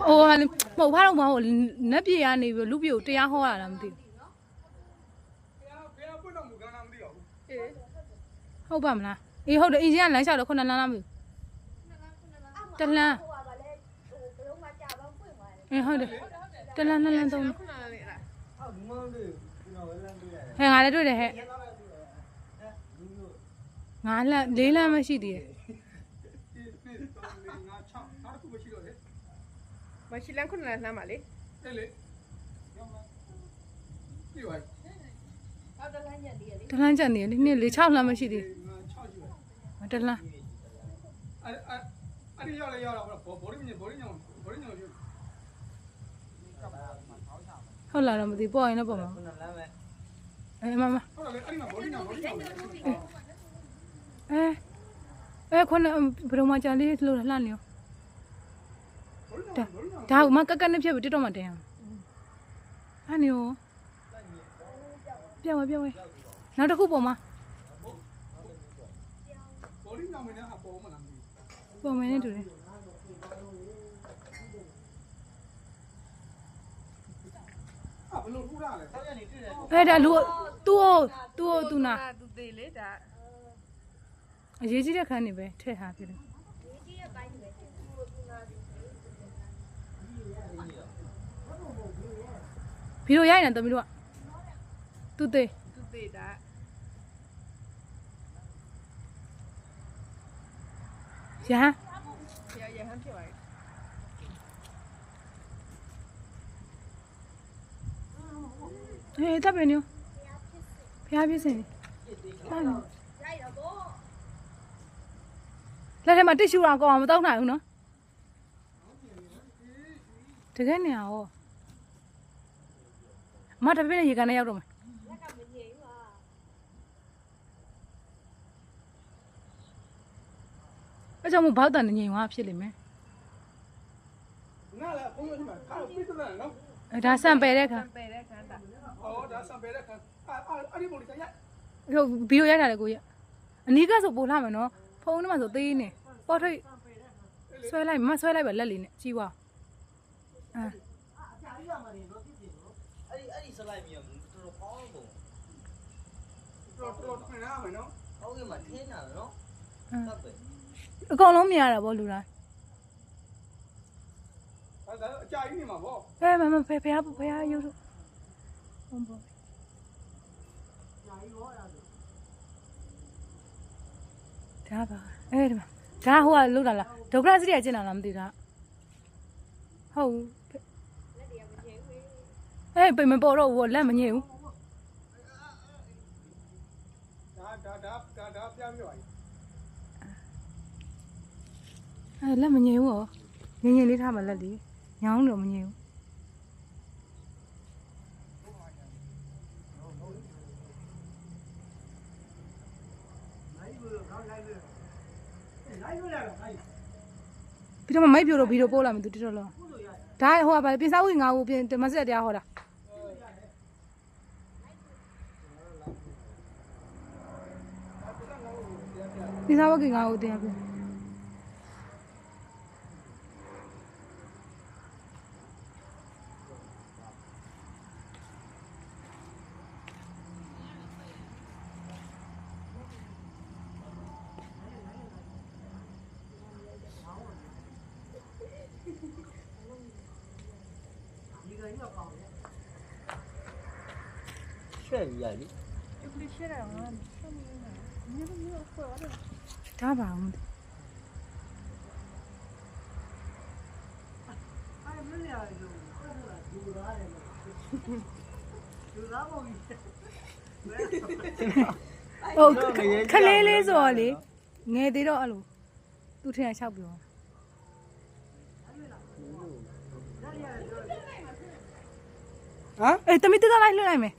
အိုးမဟုတ်ဖားတော့မဟုတ်နက်ပြေကနေပြီးလူပြေကိုတရားဟောရတာမသိဟုတ်ပါမလားအေးဟုတ်တယ်အင်ဂျင်ကလမ်းလျှောက်တော့ခုနလမ်းလားမသိတလန်းအေးဟုတ်တယ်တလန်း2လန်း3လန်းဟဲ့ငါလည်းတွေ့တယ်ဟဲ့ငါလန်း4လန်းမရှိသေးတယ်မရှိလန်းခုနလန်းမှာလေအဲ့လေပြီးပါတလန်းကြံနေလေနေ့6လန်းမရှိသေး6တလန်းအဲ့ဒီရောက်လေရောက်တော့ဘော်ရင်းညောင်းဟုတ်လားတော့မသိပေါ့ရင်တော့ပေါ့မှာအေးမဟုတ်တယ်အဲ့ဒီမှာဘော်ရင်းညောင်းခုနဘယ်တော့မှကြာလေးလို့လှမ်းနေရောဒါကမကက်နဲ့ဖြစ်ပြီးတက်တော့မှတင်အောင်ဟာနေရောပြောင်းဝဲနောက်တစ်ခုပေါ်မှာဘော်ရင်းညောင်းမင်းကပေါ်မလားပေါ်မနေတူတယ်ဘယ်လိုထူတာလဲအဲ့ဒါလူသူနာသူသေးလေဒါအရေးကြီးတဲ့ခန်းနေပဲထည့်ထားပြီလေဗီဒီယိုရိုက်နေတယ်မီးတို့ကသူသေးဒါရဟန်းဖြစ်ပါရဲ့တပ်ပဲနော်ဖျားပြစ်စင်ဟုတ်နော်လက်ထဲမှာတစ်ရှူအောင်ကောင်းအောင်မတောက်နိုင်ဘူးနော်တကယ်နေရောမတပည့်နဲ့ရေကန်နဲ့ရောက်တော့မယ်အဲ့ကြောင့်မို့ဘောက်တန်ငြိမ်သွားဖြစ်လိမ့်မယ်နားလည်းဘုံမရှိမှာခါတော့ပြစ်တယ်နော်ဒါဆန်ပယ်တဲ့ခါပယ်တဲ့ခန်းတာဒါဆံပေးတဲ့ခါအဲ့ဒီဘော်လေးကရဟုတ်ဗီဒီယိုရိုက်တာလေကိုရအနီးကဆိုပို့လာမယ်နော်ဖုန်းထဲမှာဆိုသေးနေပေါ်ထိတ်ဆွဲလိုက်မဆွဲလိုက်ပါလက်လေးနဲ့ကြီးွားအဲ့ဒီစလိုက်မြေတော်တော်ပေါင်းပုံတော်ထွင်ရမယ်နော်ဟုတ်ကဲ့မထင်းတာနော်တပ်ပဲအကောင်လုံးမြင်ရတာဗောလူတိုင်းဒါအကြာကြီးနေမှာဗောမဖះရုပ်ဟုတ်ပေါ့ဒါပါဒီမှာဒါဟိုကလောက်တာလားဒုက္ခစရိယကျင်တာလားမသိတာဟုတ်ပိတ်မပေါ်တော့ဘူးလက်မညစ်ဘူးဒါပြပြပါလက်မညစ်ဘူးဟောငင်းလေးထားမှလက်လေးညောင်းတော့မညစ်ဘူးပြီးတော့မိုက်ပြိုတော့ဗီဒီယိုပို့လာမယ်သူတိတော့လောဒါဟိုကဗာပြင်စားဦးငါ့ကိုပြင်မဆက်တရားဟောတာပြင်စားဦးငါ့ကိုတရားပြင်ရှက်ရည်လေဒီရှက်ရအောင်လားမျိုးခေါ်ရတယ်ဒါပါအောင်အဲ့မင်းရလို့ဒူသားတယ်ဒူသားပေါ့ဟုတ်ခလေးလေးဆိုတော့လေငယ်သေးတော့အဲ့လိုသူထင်ချောက်ပြောဟမ်အေးတမီးတက်လိုက်လွှတ်လိုက်မယ်